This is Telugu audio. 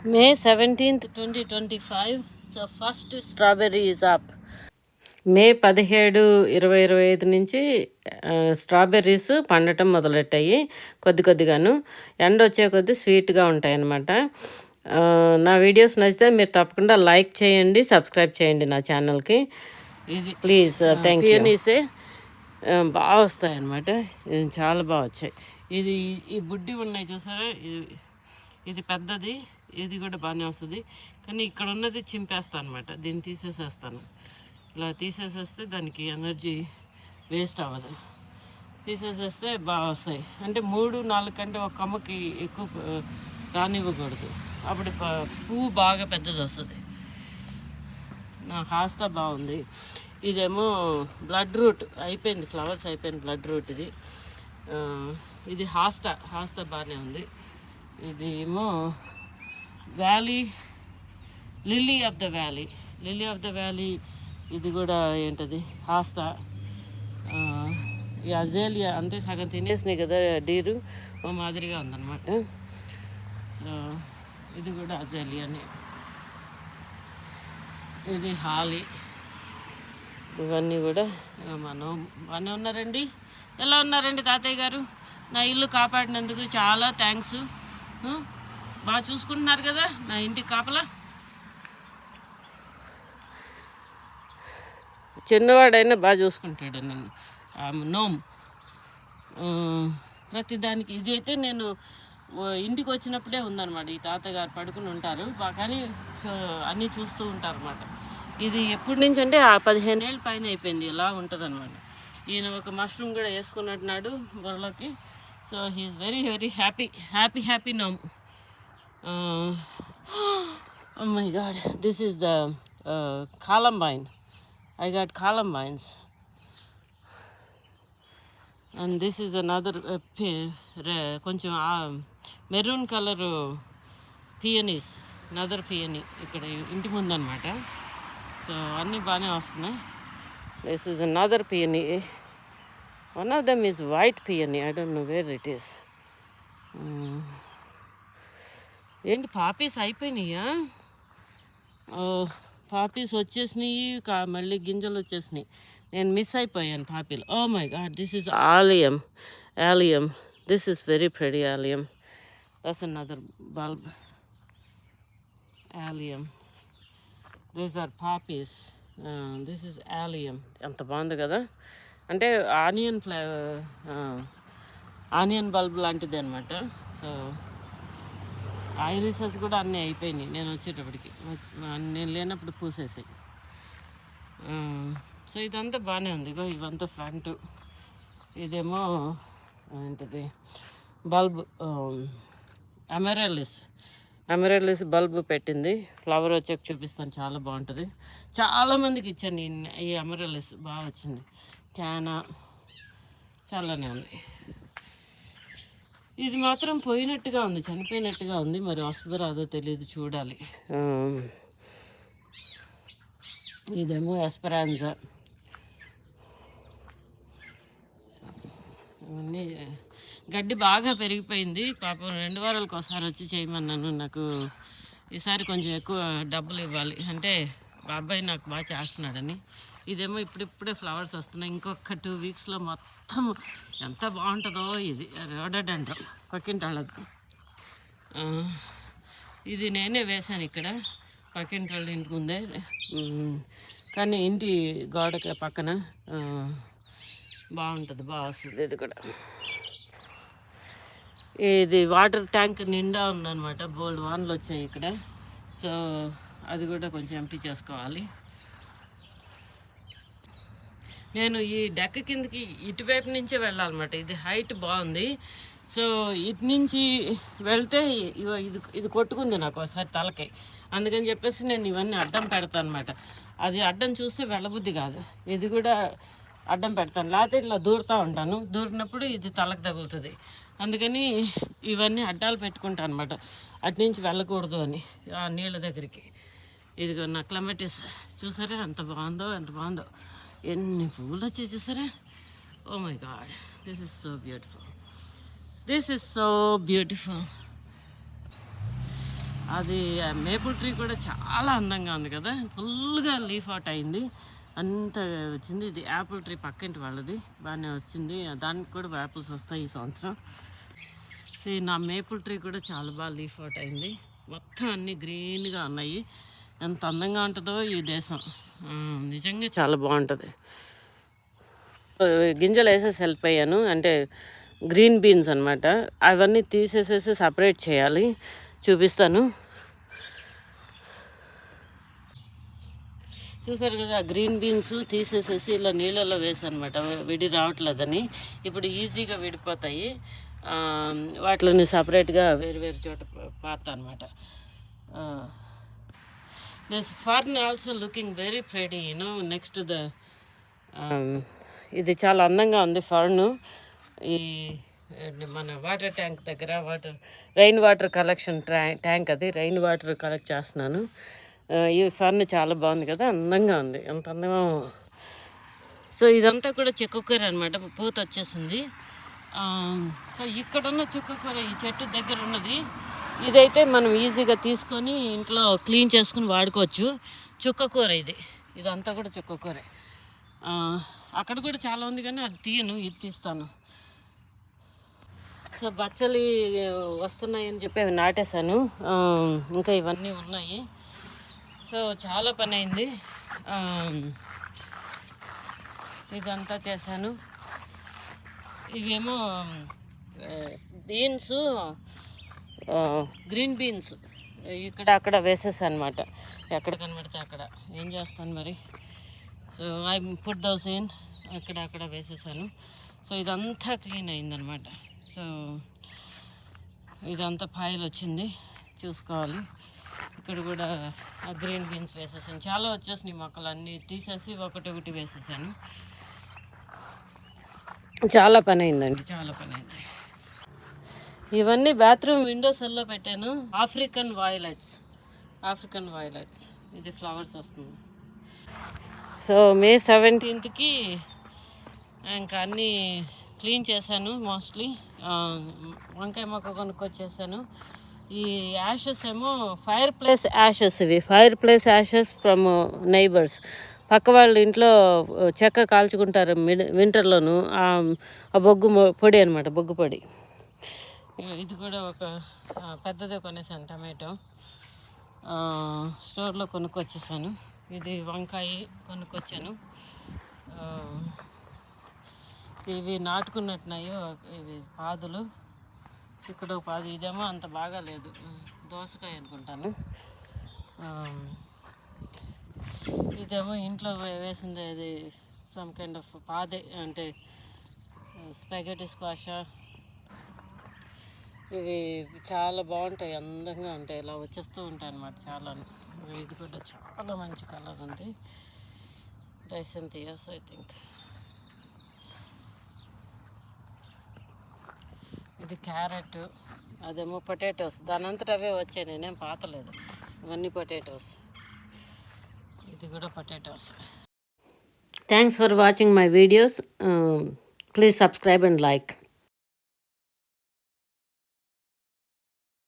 May 17th, 2025. So first strawberry is up. మే 17, 2025 నుంచి స్ట్రాబెర్రీస్ పండటం మొదలెట్టాయి. కొద్దిగాను ఎండ వచ్చే కొద్దీ స్వీట్గా ఉంటాయన్నమాట. నా వీడియోస్ నచ్చితే మీరు తప్పకుండా లైక్ చేయండి, సబ్స్క్రైబ్ చేయండి నా ఛానల్కి. ఇది ప్లీజ్ థ్యాంక్ యూ. పియనీసే బాగా వస్తాయన్నమాట. చాలా బాగా వచ్చాయి. ఇది ఈ బుడ్డి ఉన్నాయి చూసారా, ఇది పెద్దది, ఇది కూడా బాగానే వస్తుంది. కానీ ఇక్కడ ఉన్నది చింపేస్తాను అనమాట. దీన్ని తీసేసేస్తాను. ఇలా తీసేసేస్తే దానికి ఎనర్జీ వేస్ట్ అవ్వదు. తీసేసేస్తే బాగా వస్తాయి. అంటే 3-4 కంటే ఒక కొమ్మకి ఎక్కువ రానివ్వకూడదు. అప్పుడు పువ్వు బాగా పెద్దది వస్తుంది. నా హాస్తా బాగుంది. ఇదేమో బ్లడ్ రూట్ అయిపోయింది, ఫ్లవర్స్ అయిపోయింది. బ్లడ్ రూట్ ఇది హాస్తా బాగానే ఉంది. ఇది ఏమో లిల్లీ ఆఫ్ ద వ్యాలీ. ఇది కూడా ఏంటది, హాస్తా. ఈ అజేలియా అంతే, సగం తినేసినాయి కదా డీరు, ఓ మాదిరిగా ఉందన్నమాట. సో ఇది కూడా అజేలియానే. ఇది హాలీ. ఇవన్నీ కూడా మనం బాగానే ఉన్నారండి. ఎలా ఉన్నారండి తాతయ్య గారు? నా ఇల్లు కాపాడినందుకు చాలా థ్యాంక్స్. బాగా చూసుకుంటున్నారు కదా నా ఇంటికి కాపలా. చిన్నవాడైనా బాగా చూసుకుంటాడు నన్ను. నోమ్ ప్రతిదానికి. ఇదైతే నేను ఇంటికి వచ్చినప్పుడే ఉందన్నమాట. ఈ తాతగారు పడుకుని ఉంటారు కానీ అన్నీ చూస్తూ ఉంటారు అన్నమాట. ఇది ఎప్పటి నుంచి అంటే 15 ఏళ్ళ పైన అయిపోయింది. ఇలా ఉంటుంది అనమాట. ఈయన ఒక మష్రూమ్ కూడా వేసుకున్నట్టున్నాడు బుర్రలోకి. So he is very very happy gnome. Oh my god, this is the columbine. I got columbines. And this is another కొంచెం maroon colour peonies, another peony ఇక్కడ ఇంటి ముందన్నమాట. సో అన్నీ బాగానే వస్తున్నాయి. This is another peony. One of them is white peony. I don't know where it is. ఏంటి పాపీస్ అయిపోయినాయా? పాపీస్ వచ్చేసినాయి, మళ్ళీ గింజలు వచ్చేసినాయి. నేను మిస్ అయిపోయాను పాపీలు. Oh my God, this is allium. This is very pretty allium. That's another bulb. Allium. These are poppies. This is allium. ఎంత బాగుంది కదా. అంటే ఆనియన్ బల్బ్ లాంటిది అనమాట. సో ఐరిసెస్ కూడా అన్నీ అయిపోయినాయి నేను వచ్చేటప్పటికి. నేను లేనప్పుడు పూసేసాయి. సో ఇదంతా బాగానే ఉంది. ఇవంతా ఫ్రంట్. ఇదేమో ఏంటిది, బల్బ్. అమెరాలిస్ బల్బ్ పెట్టింది. ఫ్లవర్ వచ్చాక చూపిస్తాను, చాలా బాగుంటుంది. చాలామందికి ఇచ్చాను ఈ అమెరాలిస్. బాగా వచ్చింది. చాలానే ఉంది. ఇది మాత్రం పోయినట్టుగా ఉంది, చనిపోయినట్టుగా ఉంది. మరి వస్తుందో రాదో తెలియదు, చూడాలి. ఇదేమో ఎస్పరాన్జా. ఇవన్నీ గడ్డి బాగా పెరిగిపోయింది. పాపం 2 వారాలకు ఒకసారి వచ్చి చేయమన్నాను. నాకు ఈసారి కొంచెం ఎక్కువ డబ్బులు ఇవ్వాలి అంటే బాబాయ్ నాకు బాగా చేస్తున్నాడని. ఇదేమో ఇప్పుడిప్పుడే ఫ్లవర్స్ వస్తున్నాయి. ఇంకొక 2 వీక్స్లో మొత్తం ఎంత బాగుంటుందో. ఇది రోడోడెండ్రన్ పక్కింటాళ్ళది. ఇది నేనే వేశాను ఇక్కడ పక్కింటాళ్ళ ఇంటి ముందే. కానీ ఇంటి గోడకి పక్కన బాగుంటుంది, బాగా వస్తుంది. ఇది కూడా ఇది వాటర్ ట్యాంక్ నిండా ఉందన్నమాట. బోల్డ్ వానలు వచ్చాయి ఇక్కడ. సో అది కూడా కొంచెం ఎంటీ చేసుకోవాలి. నేను ఈ డెక్క కిందకి ఇటువైపు నుంచే వెళ్ళాలన్నమాట. ఇది హైట్ బాగుంది. సో ఇటు నుంచి వెళ్తే ఇది కొట్టుకుంది నాకు ఒకసారి తలకి. అందుకని చెప్పేసి నేను ఇవన్నీ అడ్డం పెడతాను అనమాట. అది అడ్డం చూస్తే వెళ్ళబుద్ధి కాదు. ఇది కూడా అడ్డం పెడతాను, లేకపోతే ఇట్లా దూరుతూ ఉంటాను. దూరినప్పుడు ఇది తలకు తగులుతుంది. అందుకని ఇవన్నీ అడ్డాలు పెట్టుకుంటాను అనమాట, అటు నుంచి వెళ్ళకూడదు అని. ఆ నీళ్ళ దగ్గరికి. ఇదిగో నా క్లెమెటిస్ చూసారా ఎంత బాగుందో. ఎన్ని పువ్వులు వచ్చాయి చూసారా. Oh my God, this is so beautiful. అది మేపుల్ ట్రీ కూడా చాలా అందంగా ఉంది కదా, ఫుల్గా లీఫ్ అవుట్ అయింది, అంత వచ్చింది. ఇది యాపిల్ ట్రీ పక్కింటి వాళ్ళది, బాగానే వచ్చింది, దానికి కూడా యాపిల్స్ వస్తాయి ఈ సంవత్సరం. నా మేపుల్ ట్రీ కూడా చాలా బాగా లీఫ్ అవుట్ అయింది, మొత్తం అన్నీ గ్రీన్గా ఉన్నాయి. ఎంత అందంగా ఉంటుందో ఈ దేశం, నిజంగా చాలా బాగుంటుంది. గింజలు వేసేసి వెళ్ళిపోయాను, అంటే గ్రీన్ బీన్స్ అనమాట. అవన్నీ తీసేసేసి సపరేట్ చేయాలి, చూపిస్తాను. చూసారు కదా, గ్రీన్ బీన్స్ తీసేసేసి ఇలా నీళ్ళల్లో వేసానమాట, విడి రావట్లేదని. ఇప్పుడు ఈజీగా విడిపోతాయి, వాటిని సపరేట్గా వేరు వేరు చోట పాతా అనమాట. This fern also looking very pretty, next to the ఇది చాలా అందంగా ఉంది ఫర్న్. ఈ మన వాటర్ ట్యాంక్ దగ్గర రెయిన్ వాటర్ కలెక్షన్ ట్యాంక్, అది రెయిన్ వాటర్ కలెక్ట్ చేస్తున్నాను. ఈ ఫర్న్ చాలా బాగుంది కదా, అందంగా ఉంది, ఎంత అందంగా. సో ఇదంతా కూడా చుక్కకూర అనమాట, పూత వచ్చేసింది. సో ఇక్కడున్న చుక్కకూర ఈ చెట్టు దగ్గర ఉన్నది, ఇదైతే మనం ఈజీగా తీసుకొని ఇంట్లో క్లీన్ చేసుకుని వాడుకోవచ్చు. చుక్కకూర ఇదంతా కూడా చుక్కకూరే. అక్కడ కూడా చాలా ఉంది కానీ అది తీయను, ఇది తీస్తాను. సో బచ్చలి వస్తున్నాయని చెప్పి అవి నాటేశాను, ఇంకా ఇవన్నీ ఉన్నాయి. సో చాలా పని అయింది, ఇదంతా చేశాను. ఇవేమో బీన్స్, గ్రీన్ బీన్స్ ఇక్కడ అక్కడ వేసేసాను అనమాట, ఎక్కడ కనబడితే అక్కడ. ఏం చేస్తాను మరి, so I put those in, అక్కడ వేసేసాను. సో ఇదంతా క్లీన్ అయిందనమాట. సో ఇదంతా పాయలు వచ్చింది, చూసుకోవాలి. ఇక్కడ కూడా గ్రీన్ బీన్స్ వేసేసాను, చాలా వచ్చేసినాయి మొక్కలు, అన్నీ తీసేసి ఒకటి వేసేసాను. చాలా పని అయిందండి, చాలా పని అయింది. ఇవన్నీ బాత్రూమ్ విండోస్లో పెట్టాను. ఆఫ్రికన్ వాయిలెట్స్, ఇది ఫ్లవర్స్ వస్తుంది. సో మే 17కి ఇంకా అన్నీ క్లీన్ చేశాను మోస్ట్లీ. వంకాయ మొక్క కొనుక్కొచ్చేసాను. ఈ యాషెస్ ఏమో fire place Ashes from neighbours. పక్క వాళ్ళ ఇంట్లో చెక్క కాల్చుకుంటారు వింటర్లోను, ఆ బొగ్గు పొడి అనమాట, బొగ్గు పొడి. ఇది కూడా ఒక పెద్దదే కొనేసాను, టమాటో స్టోర్లో కొనుక్కొచ్చేసాను. ఇది వంకాయ కొనుక్కొచ్చాను. ఇవి నాటుకున్నట్టున్నాయి, ఇవి పాదులు. ఇక్కడ ఒక పాదు, ఇదేమో అంత బాగా లేదు, దోసకాయ అనుకుంటాను. ఇదేమో ఇంట్లో వేసింది, అది సమ్ కైండ్ ఆఫ్ పాదే, అంటే స్పాగెటీ స్క్వాష్. ఇవి చాలా బాగుంటాయి, అందంగా ఉంటాయి, ఇలా వచ్చేస్తూ ఉంటాయి అన్నమాట చాలా. ఇది కూడా చాలా మంచి కలర్ ఉంది, డైసెంథియాస్ ఐ థింక్. ఇది క్యారెట్, అదేమో పొటాటోస్, దానంతట అవే వచ్చాయి, నేనేం పాతలేదు. ఇవన్నీ పొటాటోస్, ఇది కూడా potatoes. Thanks for watching my videos. Please subscribe and like.